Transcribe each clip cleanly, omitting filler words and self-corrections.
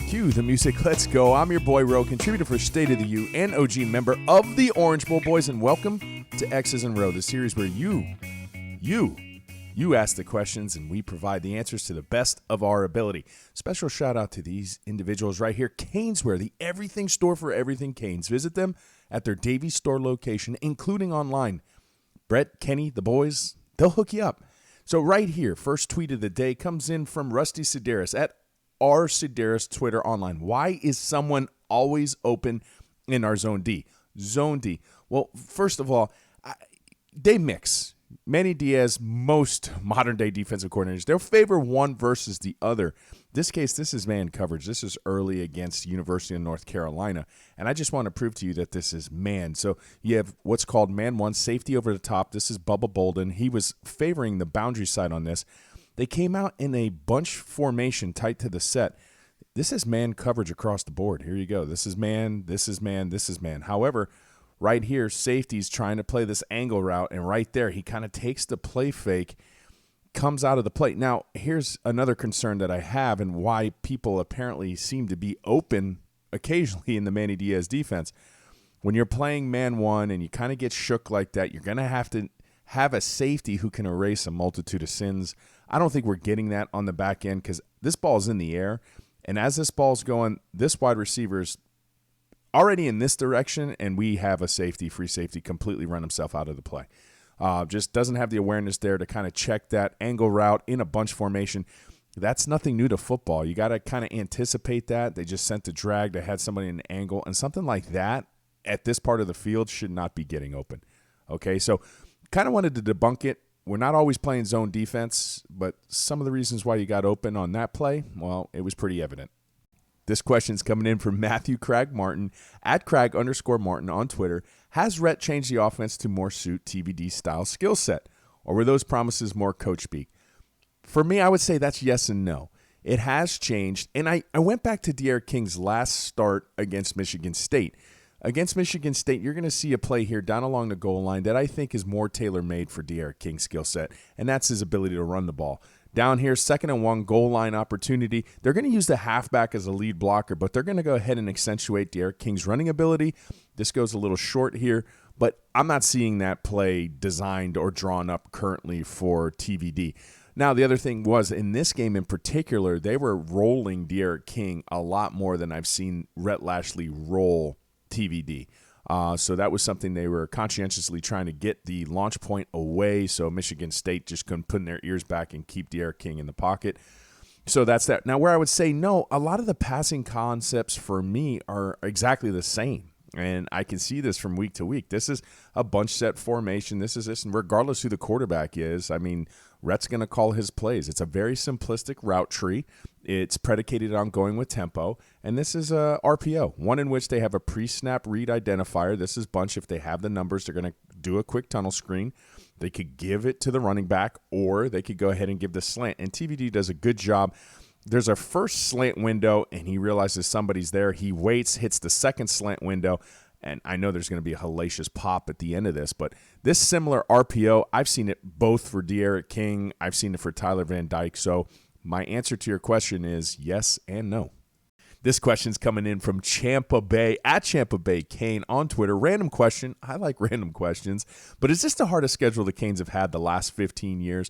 Cue the music. Let's go. I'm your boy Ro, contributor for State of the U and OG member of the Orange Bowl Boys, and welcome to X's and Ro, the series where you ask the questions and we provide the answers to the best of our ability. Special shout out to these individuals right here. Caneswear, the everything store for everything Canes. Visit them at their Davie store location, including online. Brett, Kenny, the boys, they'll hook you up. So right here, first tweet of the day comes in from Rusty Sedaris at R Sedaris Twitter online. Why is someone always open in our Zone D? Zone D. Well, first of all, they mix. Manny Diaz, most modern-day defensive coordinators, they'll favor one versus the other. This case, this is man coverage. This is early against University of North Carolina, and I just want to prove to you that this is man. So you have what's called man one, safety over the top. This is Bubba Bolden. He was favoring the boundary side on this. They came out in a bunch formation tight to the set. This is man coverage across the board. Here you go. This is man, this is man, this is man. However, right here, safety's trying to play this angle route, and right there, he kind of takes the play fake, comes out of the plate. Now, here's another concern that I have and why people apparently seem to be open occasionally in the Manny Diaz defense. When you're playing man one and you kind of get shook like that, you're going to have a safety who can erase a multitude of sins. I don't think we're getting that on the back end because this ball's in the air, and as this ball's going, this wide receiver's already in this direction, and we have a free safety, completely run himself out of the play. Just doesn't have the awareness there to kind of check that angle route in a bunch formation. That's nothing new to football. You got to kind of anticipate that. They just sent the drag. They had somebody in an angle, and something like that at this part of the field should not be getting open. Okay, so kind of wanted to debunk it. We're not always playing zone defense, but some of the reasons why you got open on that play, well, it was pretty evident. This question's coming in from Matthew Craig Martin at Craig_Martin on Twitter. Has Rhett changed the offense to more suit TVD style skill set, or were those promises more coach speak? For me, I would say that's yes and no. It has changed, and I went back to D'Eriq King's last start against Michigan State. Against Michigan State, you're going to see a play here down along the goal line that I think is more tailor-made for D'Eriq King's skill set, and that's his ability to run the ball. Down here, 2nd and 1, goal line opportunity. They're going to use the halfback as a lead blocker, but they're going to go ahead and accentuate D'Eriq King's running ability. This goes a little short here, but I'm not seeing that play designed or drawn up currently for TVD. Now, the other thing was, in this game in particular, they were rolling D'Eriq King a lot more than I've seen Rhett Lashley roll TVD. So that was something they were conscientiously trying to get the launch point away so Michigan State just couldn't put in their ears back and keep D'Eriq King in the pocket. So that's that. Now, where I would say no, a lot of the passing concepts for me are exactly the same. And I can see this from week to week. This is a bunch set formation. This is this, and regardless who the quarterback is, I mean, Rhett's going to call his plays. It's a very simplistic route tree. It's predicated on going with tempo, and this is a RPO, one in which they have a pre-snap read identifier. This is bunch. If they have the numbers, they're going to do a quick tunnel screen. They could give it to the running back, or they could go ahead and give the slant, and TVD does a good job. There's a first slant window, and he realizes somebody's there. He waits, hits the second slant window, and I know there's going to be a hellacious pop at the end of this, but this similar RPO, I've seen it both for D'Eriq King. I've seen it for Tyler Van Dyke. So my answer to your question is yes and no. This question's coming in from Champa Bay, at Champa Bay Kane on Twitter. Random question. I like random questions, but is this the hardest schedule the Canes have had the last 15 years?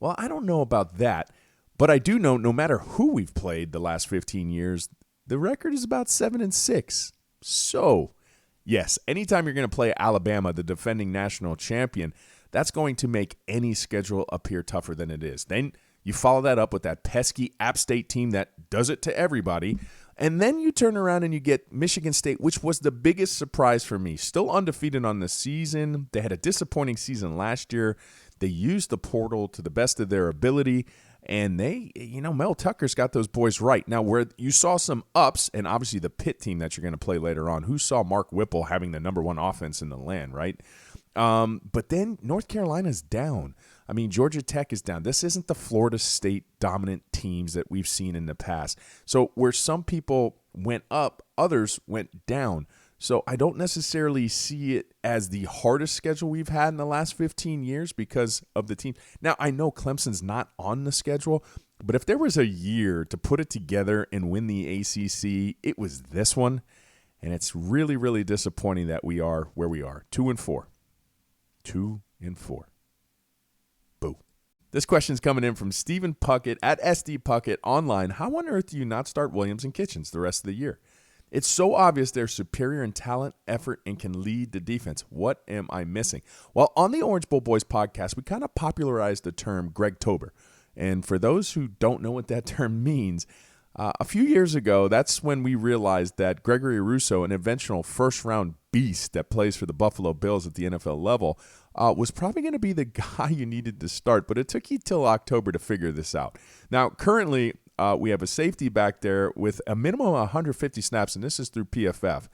Well, I don't know about that, but I do know no matter who we've played the last 15 years, the record is about 7-6. So yes, anytime you're going to play Alabama, the defending national champion, that's going to make any schedule appear tougher than it is. Then you follow that up with that pesky App State team that does it to everybody, and then you turn around and you get Michigan State, which was the biggest surprise for me. Still undefeated on the season. They had a disappointing season last year. They used the portal to the best of their ability, and Mel Tucker's got those boys right. Now, where you saw some ups, and obviously the Pitt team that you're going to play later on, who saw Mark Whipple having the #1 offense in the land, right? But then North Carolina's down. I mean, Georgia Tech is down. This isn't the Florida State dominant teams that we've seen in the past. So where some people went up, others went down. So I don't necessarily see it as the hardest schedule we've had in the last 15 years because of the team. Now, I know Clemson's not on the schedule, But if there was a year to put it together and win the ACC, it was this one. And it's really, really disappointing that we are where we are. 2-4. 2-4. Boo. This question's coming in from Stephen Puckett at SD Puckett online. How on earth do you not start Williams and Kitchens the rest of the year? It's so obvious they're superior in talent, effort, and can lead the defense. What am I missing? Well, on the Orange Bowl Boys podcast, we kind of popularized the term GREGTOBER. And for those who don't know what that term means, a few years ago, that's when we realized that Gregory Rousseau, an eventual first-round beast that plays for the Buffalo Bills at the NFL level, was probably going to be the guy you needed to start. But it took you till October to figure this out. Now, currently, we have a safety back there with a minimum of 150 snaps, and this is through PFF.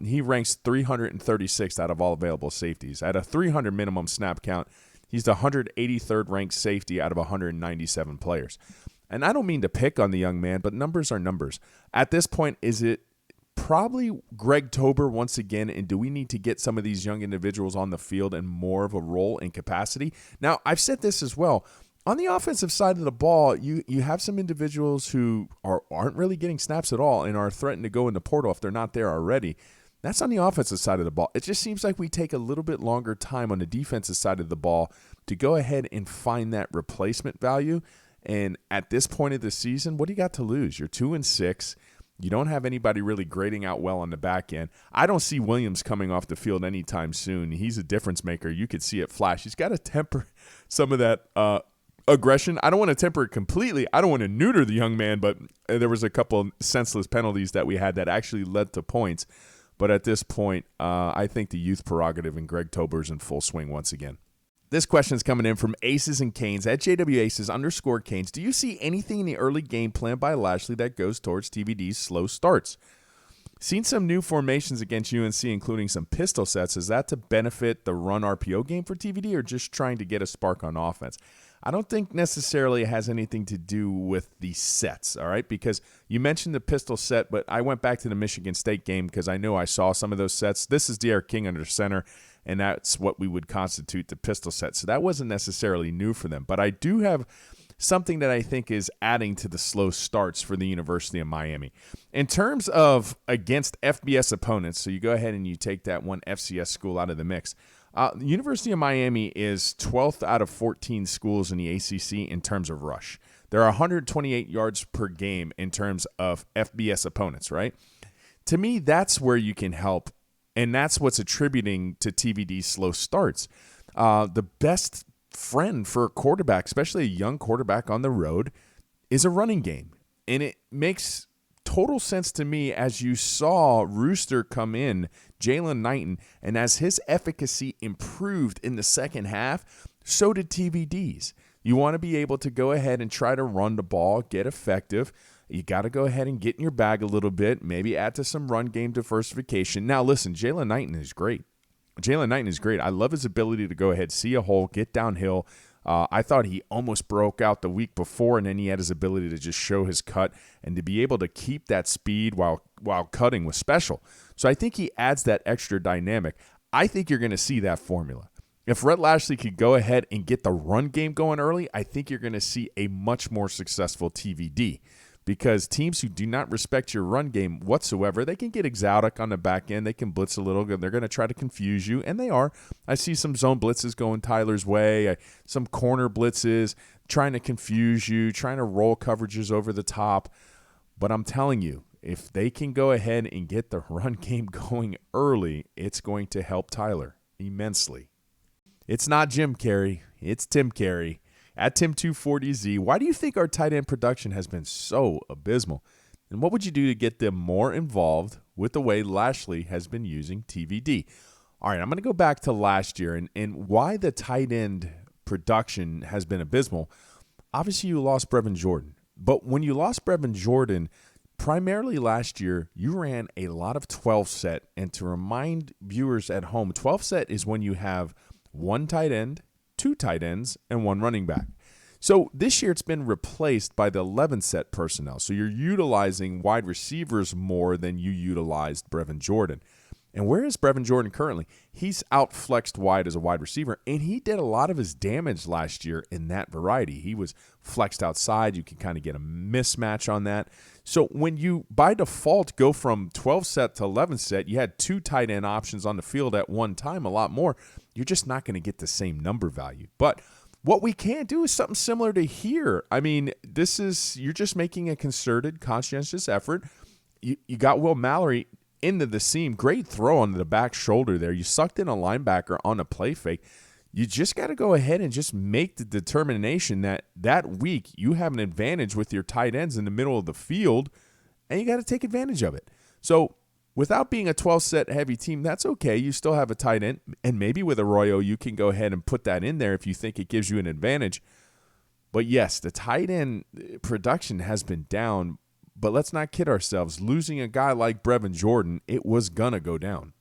He ranks 336th out of all available safeties. At a 300 minimum snap count, he's the 183rd ranked safety out of 197 players. And I don't mean to pick on the young man, but numbers are numbers. At this point, is it probably GREGTOBER once again, and do we need to get some of these young individuals on the field and more of a role and capacity? Now, I've said this as well. On the offensive side of the ball, you have some individuals who aren't really getting snaps at all and are threatened to go in the portal if they're not there already. That's on the offensive side of the ball. It just seems like we take a little bit longer time on the defensive side of the ball to go ahead and find that replacement value. And at this point of the season, what do you got to lose? You're 2-6. You don't have anybody really grading out well on the back end. I don't see Williams coming off the field anytime soon. He's a difference maker. You could see it flash. He's got to temper some of that aggression. I don't want to temper it completely. I don't want to neuter the young man, but there was a couple of senseless penalties that we had that actually led to points. But at this point, I think the youth prerogative in GREGTOBER's in full swing once again. This question is coming in from Aces and Canes at JWAces_Canes. Do you see anything in the early game plan by Lashley that goes towards TVD's slow starts? Seen some new formations against UNC, including some pistol sets. Is that to benefit the run RPO game for TVD or just trying to get a spark on offense? I don't think necessarily it has anything to do with the sets, all right? Because you mentioned the pistol set, but I went back to the Michigan State game because I know I saw some of those sets. This is D'Eriq King under center, and that's what we would constitute the pistol set. So that wasn't necessarily new for them. But I do have something that I think is adding to the slow starts for the University of Miami. In terms of against FBS opponents, so you go ahead and you take that one FCS school out of the mix, the University of Miami is 12th out of 14 schools in the ACC in terms of rush. There are 128 yards per game in terms of FBS opponents, right? To me, that's where you can help, and that's what's attributing to TVD's slow starts. The best friend for a quarterback, especially a young quarterback on the road, is a running game. And it makes total sense to me as you saw Rooster come in, Jalen Knighton, and as his efficacy improved in the second half, so did TVD's. You want to be able to go ahead and try to run the ball, get effective. You got to go ahead and get in your bag a little bit, maybe add to some run game diversification. Now, listen, Jalen Knighton is great. I love his ability to go ahead, see a hole, get downhill. I thought he almost broke out the week before, and then he had his ability to just show his cut and to be able to keep that speed while cutting was special. So I think he adds that extra dynamic. I think you're going to see that formula. If Rhett Lashley could go ahead and get the run game going early, I think you're going to see a much more successful TVD. Because teams who do not respect your run game whatsoever, they can get exotic on the back end. They can blitz a little. They're going to try to confuse you, and they are. I see some zone blitzes going Tyler's way, some corner blitzes, trying to confuse you, trying to roll coverages over the top. But I'm telling you, if they can go ahead and get the run game going early, it's going to help Tyler immensely. It's not Jim Carrey. It's Tim Carey. At Tim240Z, why do you think our tight end production has been so abysmal? And what would you do to get them more involved with the way Lashley has been using TVD? All right, I'm going to go back to last year and why the tight end production has been abysmal. Obviously, you lost Brevin Jordan. But when you lost Brevin Jordan, primarily last year, you ran a lot of 12 set. And to remind viewers at home, 12 set is when you have one tight end, two tight ends, and one running back. So this year it's been replaced by the 11 set personnel. So you're utilizing wide receivers more than you utilized Brevin Jordan. And where is Brevin Jordan currently? He's outflexed wide as a wide receiver, and he did a lot of his damage last year in that variety. He was flexed outside. You can kind of get a mismatch on that. So when you, by default, go from 12 set to 11 set, you had 2 tight end options on the field at one time, a lot more. You're just not going to get the same number value. But what we can do is something similar to here. I mean, you're just making a concerted, conscientious effort. You got Will Mallory into the seam. Great throw onto the back shoulder there. You sucked in a linebacker on a play fake. You just got to go ahead and just make the determination that week you have an advantage with your tight ends in the middle of the field, and you got to take advantage of it. So without being a 12-set heavy team, that's okay. You still have a tight end, and maybe with Arroyo you can go ahead and put that in there if you think it gives you an advantage. But yes, the tight end production has been down, but let's not kid ourselves. Losing a guy like Brevin Jordan, it was going to go down.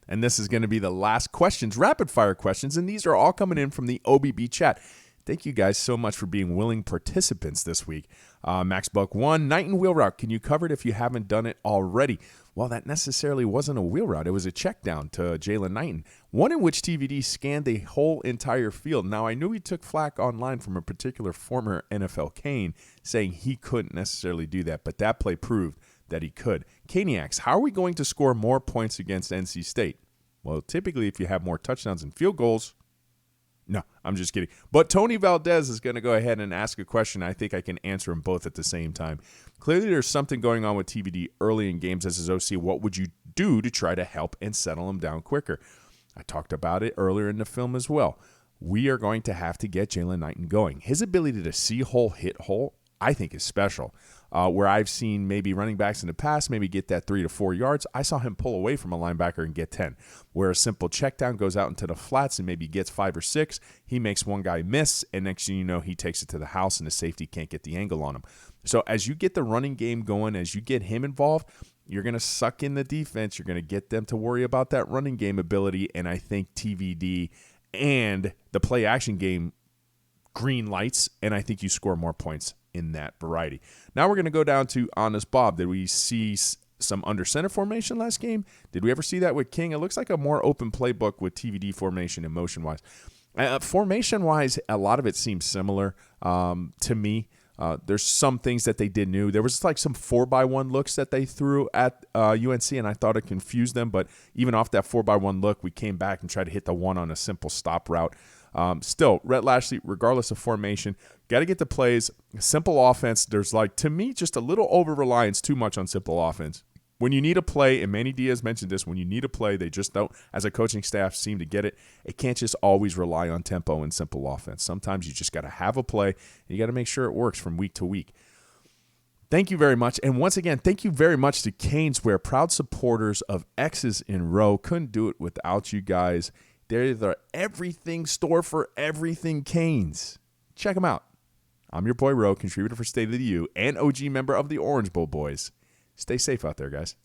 And this is going to be the last questions, rapid-fire questions, and these are all coming in from the OBB chat. Thank you guys so much for being willing participants this week. Max Buck 1, Knighton wheel route. Can you cover it if you haven't done it already? Well, that necessarily wasn't a wheel route. It was a check down to Jalen Knighton, one in which TVD scanned the whole entire field. Now, I knew he took flack online from a particular former NFL Cane saying he couldn't necessarily do that, but that play proved that he could. Caniacs, how are we going to score more points against NC State? Well, typically if you have more touchdowns and field goals. No, I'm just kidding. But Tony Valdez is going to go ahead and ask a question. I think I can answer them both at the same time. Clearly there's something going on with TVD early in games as his OC. What would you do to try to help and settle him down quicker? I talked about it earlier in the film as well. We are going to have to get Jalen Knighton going. His ability to see hole, hit hole, I think is special. Where I've seen maybe running backs in the past maybe get that 3 to 4 yards, I saw him pull away from a linebacker and get 10. Where a simple check down goes out into the flats and maybe gets 5 or 6, he makes one guy miss, and next thing you know, he takes it to the house and the safety can't get the angle on him. So as you get the running game going, as you get him involved, you're going to suck in the defense. You're going to get them to worry about that running game ability, and I think TVD and the play action game green lights, and I think you score more points in that variety. Now we're going to go down to Honest Bob. Did we see some under center formation last game? Did we ever see that with King? It looks like a more open playbook with TVD formation and motion-wise. Formation-wise, a lot of it seems similar to me. There's some things that they did new. There was like some 4x1 looks that they threw at UNC, and I thought it confused them. But even off that 4x1 look, we came back and tried to hit the one on a simple stop route. Still, Rhett Lashley, regardless of formation, got to get the plays. Simple offense, there's to me, just a little over-reliance too much on simple offense. When you need a play, and Manny Diaz mentioned this, when you need a play, they just don't, as a coaching staff, seem to get it. It can't just always rely on tempo and simple offense. Sometimes you just got to have a play, and you got to make sure it works from week to week. Thank you very much. And once again, thank you very much to Canesware, proud supporters of X's in Row. Couldn't do it without you guys. They're the everything store for everything Canes. Check them out. I'm your boy Ro, contributor for State of the U and OG member of the Orange Bowl Boys. Stay safe out there, guys.